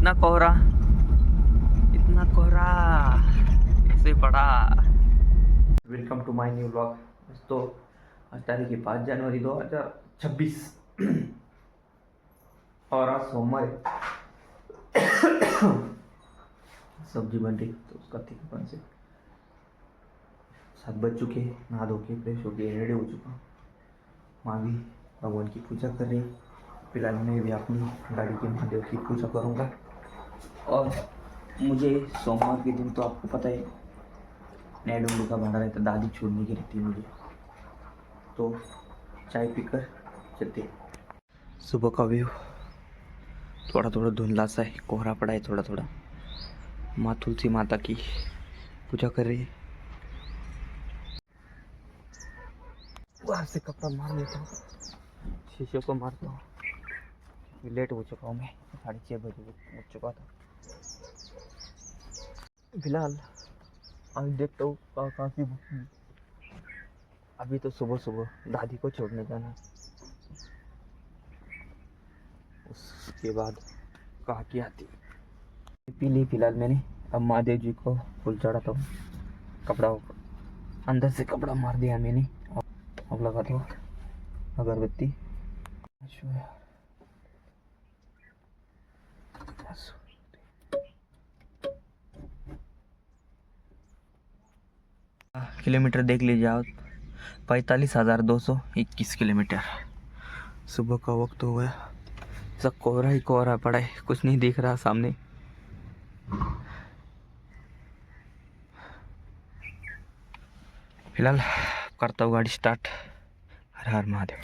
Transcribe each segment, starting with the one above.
इतना कोहरा ऐसे पड़ा। Welcome to my new vlog. दोस्तों आज तारीख है 5 जनवरी 2026 और आज सोमवार है। सब्जी बन रही तो उसका तीखपन से 7 बज चुके, नहा धो के फ्रेश हो के रेडी हो चुका। माँ भी भगवान की पूजा कर रही। फिलहाल मैं भी अपनी गाड़ी के महादेव की पूजा करूँगा। और मुझे सोमवार के दिन तो आपको पता है नया डूंगू का भाड़ा रहता, दादी छोड़ने की रहती है मुझे, तो चाय पीकर चलते। सुबह का व्यू थोड़ा थोड़ा धुंधला सा है, कोहरा पड़ा है थोड़ा थोड़ा। माँ तुलसी माता की पूजा कर रही है। बाहर से कपड़ा मार लेता हूँ, शीशे को मारता हूँ। लेट हो चुका हूँ मैं, 6:30 बजे हो चुका था। फिलहाल आज देखता हूँ काफ़ी अभी तो सुबह सुबह दादी को छोड़ने जाना है, उसके बाद कहाँ की आती पी ली फिलहाल मैंने। अब महादेव जी को फूल चढ़ाता हूँ। कपड़ा अंदर से कपड़ा मार दिया मैंने। अब लगाता हूँ अगरबत्ती। किलोमीटर देख लीजिए आप, 45,221 किलोमीटर। सुबह का वक्त हो गया, सब कोहरा ही कोहरा पड़ा है, कुछ नहीं दिख रहा सामने। फिलहाल करता हूँ गाड़ी स्टार्ट। हर हर महादेव।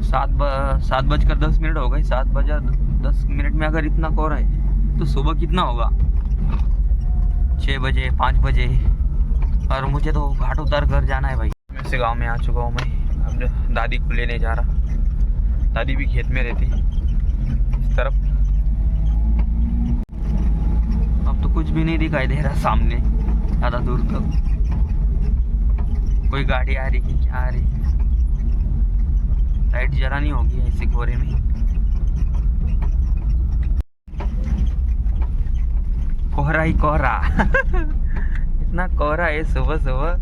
7:10 हो गए। 7:10 में अगर इतना कोहरा है तो सुबह कितना होगा? 6 बजे 5 बजे। और मुझे तो घाट उतार कर जाना है भाई। वैसे गांव में आ चुका हूँ मैं। अब दादी को लेने जा रहा। दादी भी खेत में रहती इस तरफ। अब तो कुछ भी नहीं दिखाई दे रहा सामने ज़्यादा दूर तक। कोई गाड़ी आ रही कि क्या आ रही? लाइट जरा नहीं होगी ऐसे कोहरे में। कोहरा ही कोहरा। इतना कोहरा है सुबह सुबह।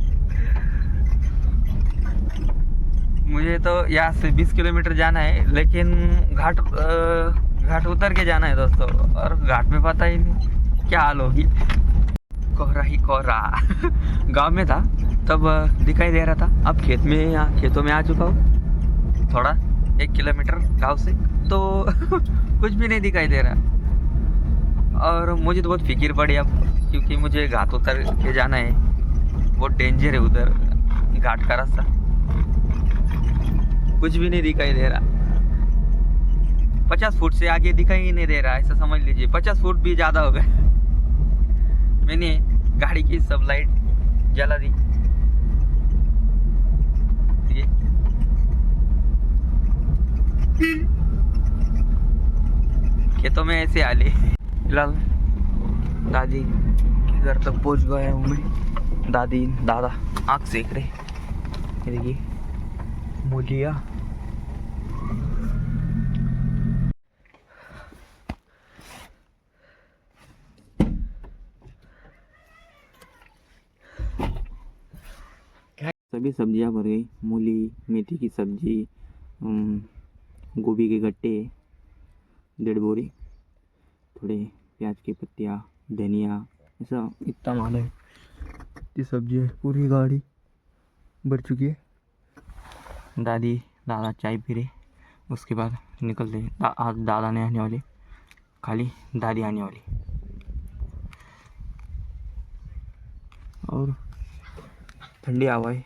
मुझे तो यहाँ से 20 किलोमीटर जाना है, लेकिन घाट उतर के जाना है दोस्तों। और घाट में पता ही नहीं क्या हाल होगी। कोहरा ही कोहरा। गांव में था तब दिखाई दे रहा था। अब खेतों में आ चुका हूँ, थोड़ा 1 किलोमीटर गांव से, तो कुछ भी नहीं दिखाई दे रहा। और मुझे तो बहुत फिक्र पड़ी अब, क्योंकि मुझे घाट उतर के जाना है। बहुत डेंजर है उधर घाट का रास्ता। कुछ भी नहीं दिखाई दे रहा। 50 फुट से आगे दिखाई ही नहीं दे रहा, ऐसा समझ लीजिए। 50 फुट भी ज़्यादा हो गए। मैंने गाड़ी की सब लाइट जला दी। खेतों में ऐसे आले। फिलहाल दादी के घर तक पहुंच गया हूँ मैं। दादी दादा आँख सेक रहे। ये देखिए मूलिया। सभी सब्जियां भर गई। मूली, मेथी की सब्जी, गोभी के गट्टे 1.5 बोरी, थोड़े प्याज की पत्तियाँ, धनिया, ऐसा इतना माल है। ये सब्जी है। पूरी गाड़ी भर चुकी है। दादी दादा चाय पी रहे, उसके बाद निकल रहे। आज दादा नहीं आने वाले, खाली दादी आने वाली। और ठंडी हवाएं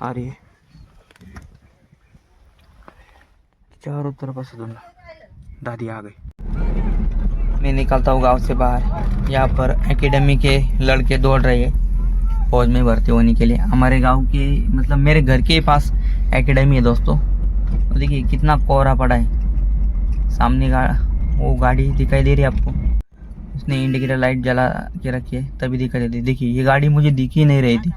आ रही है चारों तरफ से। धुंधला। दादी आ गई। मैं निकलता हूँ गांव से बाहर। यहाँ पर एकेडमी के लड़के दौड़ रहे हैं फौज में भर्ती होने के लिए। हमारे गांव के मतलब मेरे घर के पास एकेडमी है दोस्तों। देखिए कितना कोहरा पड़ा है। सामने वो गाड़ी दिखाई दे रही है आपको? उसने इंडिकेटर लाइट जला के रखी है तभी दिखाई देती। देखिए ये गाड़ी मुझे दिख ही नहीं रही थी।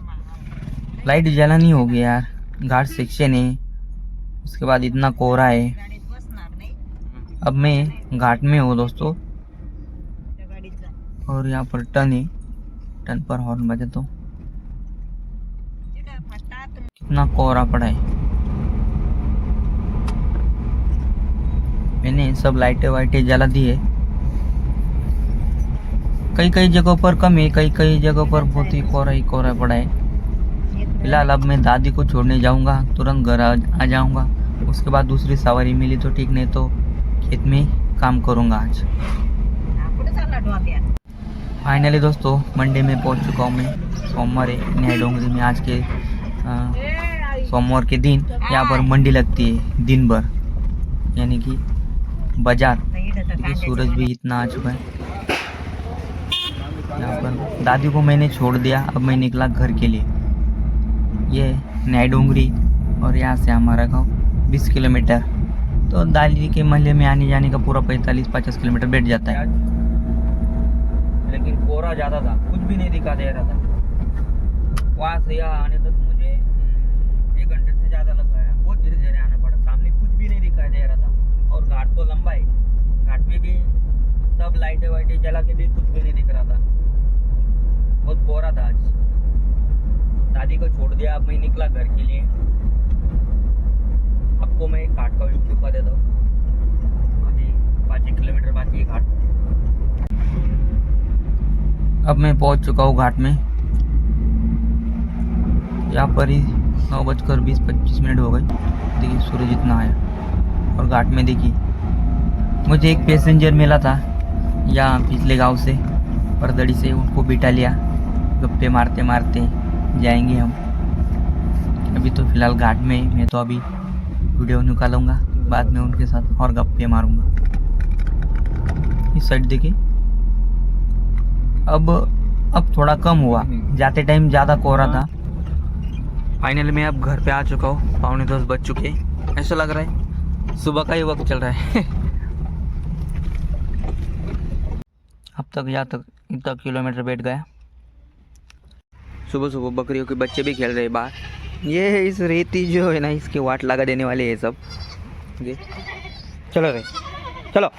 लाइट जलानी होगी यार। घाट सेक्शन है, उसके बाद इतना कोहरा है। अब मैं घाट में हूँ दोस्तों। और यहाँ पर टर्न है, टर्न पर हॉर्न बजे तो कितना कोहरा पड़ा है। मैंने सब लाइटें वाइटें जला दी है। कई कई जगहों पर कम है, कई कई जगहों पर बहुत ही कोहरा पड़ा है। फिलहाल अब मैं दादी को छोड़ने जाऊंगा, तुरंत घर आ जाऊंगा। उसके बाद दूसरी सवारी मिली तो ठीक, नहीं तो खेत में काम करूंगा आज। फाइनली दोस्तों मंडी में पहुंच चुका हूं मैं। सोमवार है, नई डोंगरी में आज के सोमवार के दिन यहाँ पर मंडी लगती है दिन भर, यानी कि बाजार। सूरज भी इतना आ चुका है। यहाँ पर दादी को मैंने छोड़ दिया, अब मैं निकला घर के लिए। ये नई डोंगरी और यहाँ से हमारा गांव 20 किलोमीटर, तो दादी के महल्ले में आने जाने का पूरा 45-50 किलोमीटर बैठ जाता है। लेकिन कोहरा ज़्यादा था, कुछ भी नहीं दिखा दे रहा था। वहाँ से यहाँ आने तक मुझे 1 घंटे से ज़्यादा लग गया। बहुत धीरे धीरे आना पड़ा, सामने कुछ भी नहीं दिखाई दे रहा था। और घाट तो लंबा है, घाट में भी सब लाइटें वाइटें जला के भी कुछ भी नहीं दिख रहा था। बहुत कोहरा था आज। दादी को छोड़ दिया, अब मैं निकला घर के लिए। आपको मैं घाट का व्यू दिखा देता हूँ। अभी 5 किलोमीटर बाकी है घाट। अब मैं पहुंच चुका हूँ घाट में। यहाँ पर ही 9:20-25 हो गए। देखिए सूरज इतना आया। और घाट में देखिए मुझे एक पैसेंजर मिला था यहाँ पिछले गांव से, परदड़ी से। उनको बिठा लिया, गप्पे मारते मारते जाएंगे हम। अभी तो फिलहाल घाट में, मैं तो अभी वीडियो निकालूंगा, बाद में उनके साथ और गप्पे मारूंगा। इस साइड देखिए अब थोड़ा कम हुआ, जाते टाइम ज़्यादा कोहरा था। फाइनली मैं अब घर पे आ चुका हूँ। 9:45 बज चुके हैं। ऐसा लग रहा है सुबह का ही वक्त चल रहा है। अब तक यहाँ तक इतना किलोमीटर बैठ गया। सुबह सुबह बकरियों के बच्चे भी खेल रहे हैं बाहर। ये है इस रेती जो है ना, इसके वाट लगा देने वाले हैं सब। ये चलो रे चलो।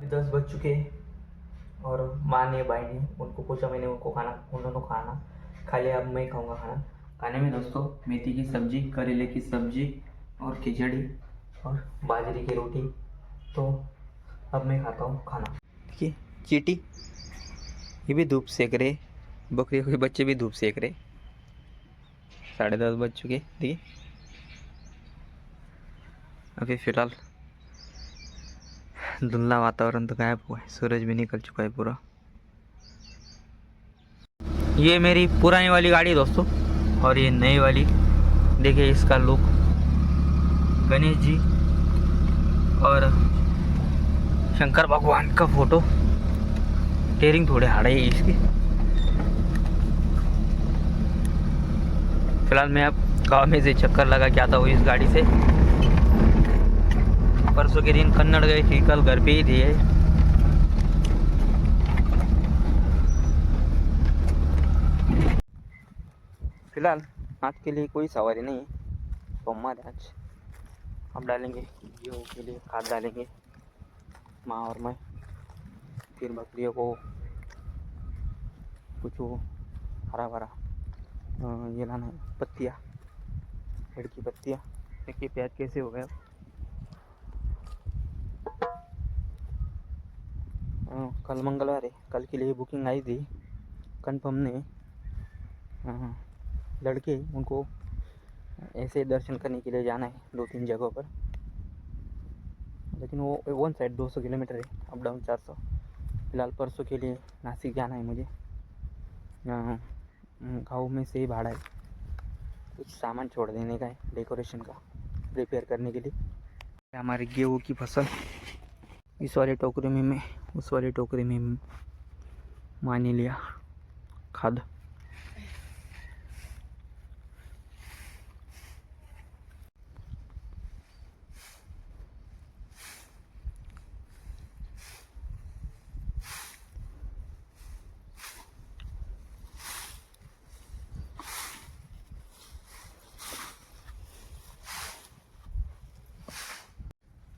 10 बज चुके हैं और माँ ने भाई ने उनको पूछा, मैंने उनको खाना, उन्होंने खाना खा लिया। अब मैं खाऊंगा खाना। खाने में दोस्तों मेथी की सब्जी, करेले की सब्जी और खिचड़ी और बाजरे की रोटी। तो अब मैं खाता हूँ खाना। देखिए चीटी, ये भी धूप सेक रहे, बकरियों के बच्चे भी धूप सेक रहे। 10:30 बज चुके। देखिए अभी फिलहाल धुंधला वातावरण तो गायब हुआ है, सूरज भी निकल चुका है पूरा। ये मेरी पुरानी वाली गाड़ी है दोस्तों, और ये नई वाली। देखिए इसका लुक, गणेश जी और शंकर भगवान का फोटो। टेयरिंग थोड़े हार्ड है इसकी। फिलहाल मैं अब गाँव में से चक्कर लगा के आता हूँ इस गाड़ी से। परसों के दिन कन्नड़ गए थी, कल घर पे ही थे। फिलहाल आज के लिए कोई सवारी नहीं है, सोमवार है आज। अब डालेंगे गेहूँ के लिए खाद डालेंगे, माँ और मैं। फिर बकरियों को कुछ वो हरा भरा ये लाना है, पत्तियाँ, पेड़ की पत्तियाँ। देखिए प्याज कैसे हो गया। कल मंगलवार है, कल के लिए बुकिंग आई थी, कंफर्म नहीं। लड़के उनको ऐसे दर्शन करने के लिए जाना है 2-3 जगहों पर, लेकिन वो वन साइड 200 किलोमीटर है, अप डाउन 400। फिलहाल परसों के लिए नासिक जाना है मुझे। गाँव में से ही भाड़ा है, कुछ सामान छोड़ देने का है, डेकोरेशन का, रिपेयर करने के लिए। हमारे गेहूँ की फसल इस वाली टोकरी में, मैं उस वाली टोकरी में मान लिया खाद।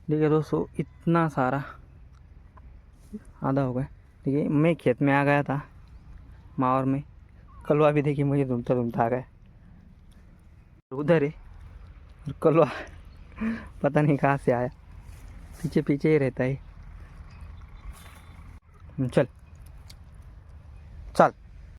देखिए दोस्तों इतना सारा आधा हो गया। देखिए मैं खेत में आ गया था मावर में, कलवा भी देखिए मुझे ढूंढता ढूंढता आ गया, उधर है और कलवा पता नहीं कहाँ से आया, पीछे पीछे ही रहता है। चल